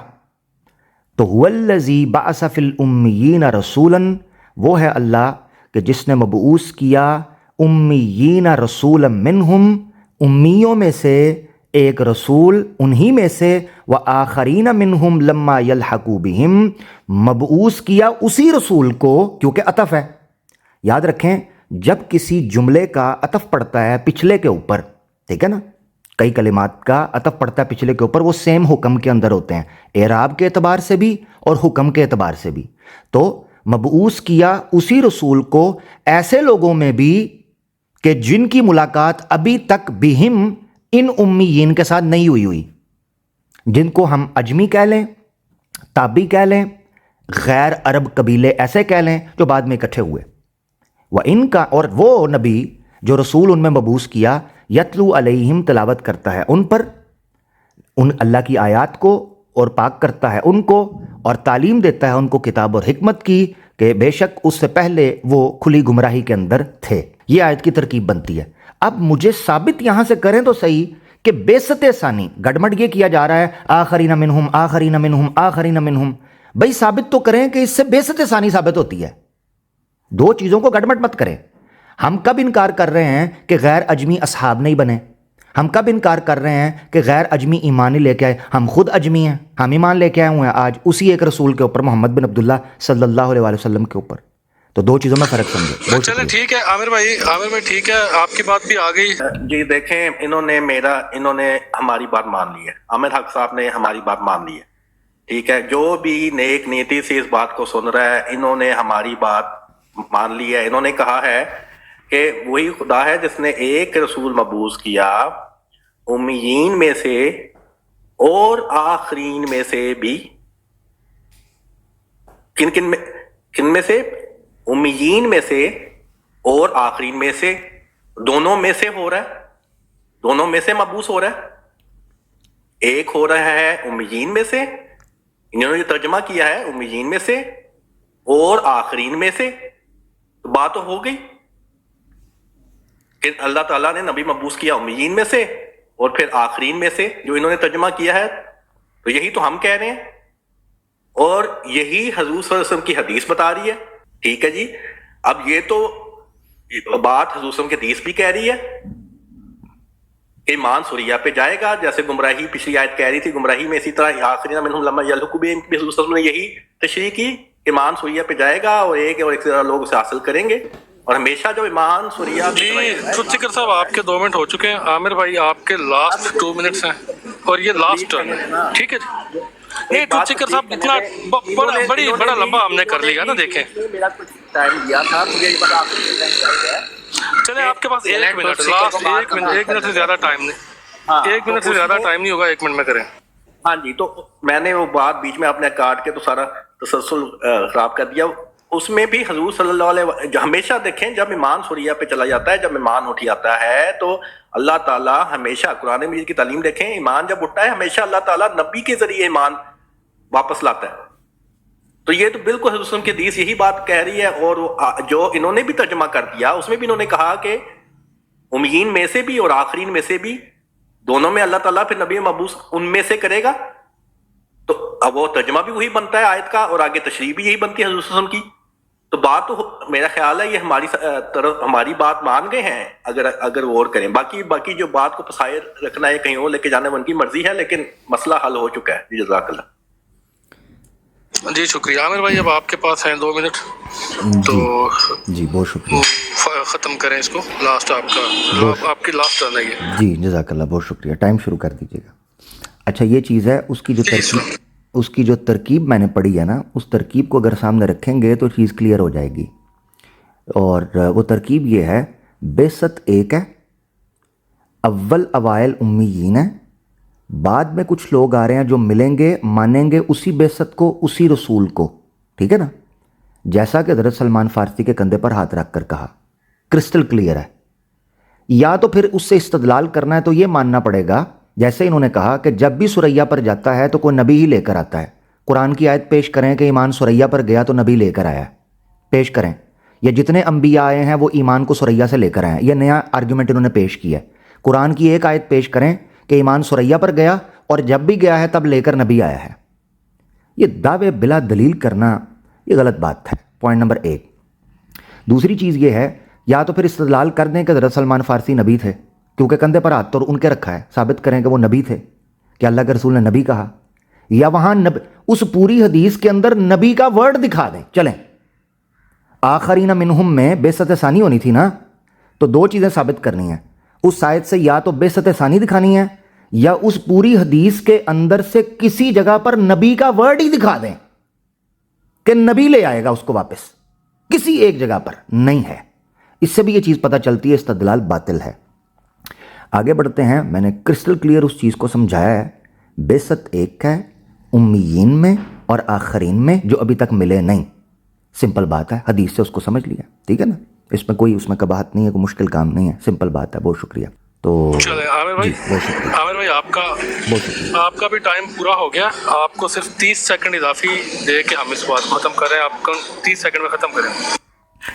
تو هو الذی بعث فی الامیین رسولا، وہ ہے اللہ کہ جس نے مبعوث کیا امیین رسولا منہم، امیوں میں سے ایک رسول انہی میں سے، وآخرین منہم لما یلحقوا بہم، مبعوث کیا اسی رسول کو، کیونکہ عطف ہے. یاد رکھیں جب کسی جملے کا عطف پڑتا ہے پچھلے کے اوپر، ٹھیک ہے نا، کئی کلمات کا عطف پڑتا ہے پچھلے کے اوپر، وہ سیم حکم کے اندر ہوتے ہیں، اعراب کے اعتبار سے بھی اور حکم کے اعتبار سے بھی. تو مبعوث کیا اسی رسول کو ایسے لوگوں میں بھی کہ جن کی ملاقات ابھی تک بہم، ان امیین کے ساتھ نہیں ہوئی، جن کو ہم اجمی کہہ لیں، تابی کہہ لیں، غیر عرب قبیلے ایسے کہہ لیں جو بعد میں اکٹھے ہوئے. وَإِن کا، اور وہ نبی جو رسول ان میں مبعوث کیا، یتلو علیہم، تلاوت کرتا ہے ان پر، ان اللہ کی آیات کو، اور پاک کرتا ہے ان کو، اور تعلیم دیتا ہے ان کو کتاب اور حکمت کی، کہ بے شک اس سے پہلے وہ کھلی گمراہی کے اندر تھے. یہ آیت کی ترکیب بنتی ہے. اب مجھے ثابت یہاں سے کریں تو صحیح کہ بیست ثانی گڑمٹ یہ کیا جا رہا ہے آخرین منہم آخرین منہم آخرین منہم. بھائی ثابت تو کریں کہ اس سے بیست ثانی ثابت ہوتی ہے. دو چیزوں کو گڑمٹ مت کریں. ہم کب انکار کر رہے ہیں کہ غیر اجمی اصحاب نہیں بنے؟ ہم کب انکار کر رہے ہیں کہ غیر اجمی ایمان نہیں لے کے آئے؟ ہم خود اجمی ہیں, ہم ایمان لے کے آئے ہوئے ہیں آج اسی ایک رسول کے اوپر, محمد بن عبداللہ صلی اللہ علیہ وآلہ وسلم کے اوپر. تو دو چیزوں میں فرق سمجھے. چلیں ٹھیک ہے عامر بھائی ٹھیک ہے, آپ کی بات بھی آ گئی. جی دیکھیں, انہوں نے ہماری بات مان لی ہے. عامر حق صاحب نے ہماری بات مان لی ہے. ٹھیک ہے, جو بھی نیک نیتی سے اس بات کو سن رہا ہے, انہوں نے ہماری بات مان لی ہے. انہوں نے کہا ہے کہ وہی خدا ہے جس نے ایک رسول مبعوث کیا امیین میں سے اور آخرین میں سے بھی. کن میں سے؟ امیین میں سے اور آخرین میں سے. دونوں میں سے ہو رہا ہے, دونوں میں سے مبعوث ہو رہا ہے. ایک ہو رہا ہے امیین میں سے, انہوں نے ترجمہ کیا ہے امیین میں سے اور آخرین میں سے. بات تو ہو گئی کہ اللہ تعالیٰ نے نبی مبعوث کیا امیین میں سے اور پھر آخرین میں سے, جو انہوں نے ترجمہ کیا ہے. تو یہی تو ہم کہہ رہے ہیں اور یہی حضور صلی اللہ علیہ وسلم کی حدیث بتا رہی ہے. ٹھیک ہے جی, اب یہ تو بات حضور صلی اللہ علیہ وسلم کی حدیث بھی کہہ رہی ہے کہ ایمان سوریہ پہ جائے گا, جیسے گمراہی پچھلی آیت کہہ رہی تھی گمراہی میں, اسی طرح آخرین منہم لما یلحقوا بہم بھی حضور صلی اللہ علیہ وسلم نے یہی تشریح کی, ایمان سوریہ پہ جائے گا اور ایک سے زیادہ لوگ اسے حاصل کریں گے. اور ہمیشہ جو ایمان سوریہ جی خود ذکر صاحب آپ کے 2 منٹ ہو چکے ہیں. عامر بھائی آپ کے لاسٹ 2 منٹس ہیں اور یہ لاسٹ ٹرن ہے. ٹھیک ہے جی, نہیں خود ذکر صاحب اتنا بڑا لمبا ہم نے کر لیا نا. دیکھیں میرا کچھ ٹائم دیا تھا, مجھے یہ پتا آپ کو چلیں آپ کے پاس 1 منٹ لاسٹ, 1 منٹ سے زیادہ ٹائم نہیں, 1 منٹ سے زیادہ ٹائم نہیں ہوگا, 1 منٹ میں کریں. ہاں جی, تو میں نے وہ بات بیچ میں اپنے کاٹ کے تو سارا تسلسل خراب کر دیا. اس میں بھی حضور صلی اللہ علیہ ہمیشہ دیکھیں جب ایمان سوریہ پہ چلا جاتا ہے, جب ایمان اٹھ جاتا ہے تو اللہ تعالیٰ ہمیشہ قرآن مجید کی تعلیم دیکھیں, ایمان جب اٹھتا ہے ہمیشہ اللہ تعالیٰ نبی کے ذریعے ایمان واپس لاتا ہے. تو یہ تو بالکل حضور صلی اللہ علیہ وسلم کی حدیث یہی بات کہہ رہی ہے. اور جو انہوں نے بھی ترجمہ کر دیا اس میں بھی انہوں نے کہا کہ امیین میں سے بھی اور آخرین میں سے بھی, دونوں میں اللہ تعالیٰ پھر نبی مبعوث ان میں سے کرے گا. تو اب وہ ترجمہ بھی وہی بنتا ہے آیت کا اور آگے تشریح بھی یہی بنتی ہے حضور صلی اللہ علیہ وسلم کی. تو بات تو میرا خیال ہے یہ ہماری طرف ہماری بات مان گئے ہیں اگر غور کریں. باقی جو بات کو پسائے رکھنا ہے کہیں اور لے کے جانا ان کی مرضی ہے, لیکن مسئلہ حل ہو چکا ہے. جی جزاک اللہ. جی شکریہ عامر بھائی, اب آپ کے پاس ہیں 2 منٹ تو جی بہت شکریہ, ختم کریں اس کو. لاسٹ آپ کی لاسٹ ٹرن ہے یہ. جی جزاک اللہ, بہت شکریہ. ٹائم شروع کر دیجیے گا. اچھا یہ چیز ہے, اس کی جو ترکیب میں نے پڑھی ہے نا, اس ترکیب کو اگر سامنے رکھیں گے تو چیز کلیئر ہو جائے گی. اور وہ ترکیب یہ ہے, بیست ایک ہے, اول اوائل امیین ہے, بعد میں کچھ لوگ آ رہے ہیں جو ملیں گے مانیں گے اسی بیست کو, اسی رسول کو. ٹھیک ہے نا, جیسا کہ حضرت سلمان فارسی کے کندھے پر ہاتھ رکھ کر کہا, کرسٹل کلیئر ہے. یا تو پھر اس سے استدلال کرنا ہے تو یہ ماننا پڑے گا جیسے انہوں نے کہا کہ جب بھی سریا پر جاتا ہے تو کوئی نبی ہی لے کر آتا ہے. قرآن کی آیت پیش کریں کہ ایمان سریا پر گیا تو نبی لے کر آیا, پیش کریں. یا جتنے انبیاء آئے ہیں وہ ایمان کو سریا سے لے کر آئے ہیں. یہ نیا آرگومنٹ انہوں نے پیش کیا ہے. قرآن کی ایک آیت پیش کریں کہ ایمان سریا پر گیا اور جب بھی گیا ہے تب لے کر نبی آیا ہے. یہ دعوے بلا دلیل کرنا یہ غلط بات ہے. Point number 1. دوسری چیز یہ ہے, یا تو پھر استدلال کر دیں کہ حضرت سلمان فارسی نبی تھے, کیونکہ کندھے پر ہاتھ تو ان کے رکھا ہے, ثابت کریں کہ وہ نبی تھے, کہ اللہ کے رسول نے نبی کہا. یا وہاں اس پوری حدیث کے اندر نبی کا ورڈ دکھا دیں. چلیں, آخرین منہم میں بیست ثانی ہونی تھی نا, تو 2 چیزیں ثابت کرنی ہیں. اس آیت سے یا تو بیست ثانی دکھانی ہے, یا اس پوری حدیث کے اندر سے کسی جگہ پر نبی کا ورڈ ہی دکھا دیں کہ نبی لے آئے گا اس کو واپس. کسی ایک جگہ پر نہیں ہے. اس سے بھی یہ چیز پتہ چلتی ہے استدلال باطل ہے. آگے بڑھتے ہیں. میں نے کرسٹل کلیئر اس چیز کو سمجھایا ہے. بیست ایک ہے, امیین میں اور آخرین میں جو ابھی تک ملے نہیں. سمپل بات ہے, حدیث سے اس کو سمجھ لیا. ٹھیک ہے نا, اس میں کوئی قباحت نہیں ہے, کوئی مشکل کام نہیں ہے, سمپل بات ہے. بہت شکریہ. تو چلے عامر بھائی، جی بہت شکریہ، عامر بھائی بہت شکریہ۔ آپ کا بھی ٹائم پورا ہو گیا، آپ کو صرف 30 سیکنڈ اضافی دے کے ہم اس بات کو ختم کر رہے ہیں، آپ کو 30 سیکنڈ میں ختم کریں۔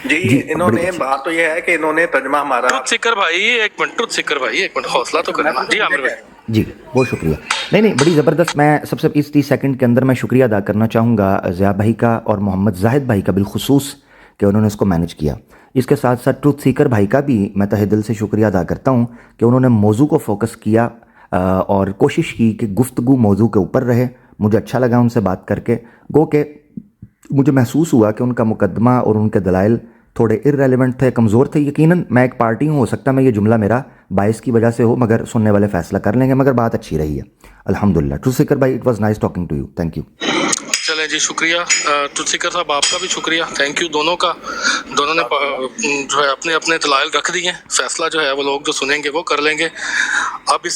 جی انہوں بڑی نے اچھی بات تو یہ ہے کہ انہوں نے ترجمہ ہمارا ٹروتھ سیکر بھائی ایک منٹ حوصلہ تو کریں نا۔ جی عامر بھائی، جی بہت شکریہ۔ نہیں بڑی زبردست، میں سب سے اس 30 سیکنڈ کے اندر میں شکریہ ادا کرنا چاہوں گا ضیاء بھائی کا اور محمد زاہد بھائی کا بالخصوص کہ انہوں نے اس کو مینج کیا۔ اس کے ساتھ ساتھ ٹروتھ سیکر بھائی کا بھی میں تہہ دل سے شکریہ ادا کرتا ہوں کہ انہوں نے موضوع کو فوکس کیا اور کوشش کی کہ گفتگو موضوع کے اوپر رہے۔ مجھے اچھا لگا ان سے بات کر کے، گو کہ مجھے محسوس ہوا کہ ان کا مقدمہ اور ان کے دلائل تھوڑے ارریلیونٹ تھے، کمزور تھے۔ یقیناً میں ایک پارٹی ہوں، ہو سکتا ہے میں یہ جملہ میرا باعث کی وجہ سے ہو، مگر سننے والے فیصلہ کر لیں گے، مگر بات اچھی رہی ہے الحمدللہ۔ ٹروتھ سیکر بھائی it was nice talking to you, thank you. چلیں جی شکریہ ٹروتھ سیکر صاحب، آپ کا بھی شکریہ، تھینک یو دونوں کا۔ دونوں نے جو ہے اپنے اپنے دلائل رکھ دیے، فیصلہ جو ہے وہ لوگ جو سنیں گے وہ کر لیں گے۔ اب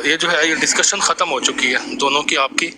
یہ جو ہے یہ ڈسکشن ختم ہو چکی ہے دونوں کی، آپ کی۔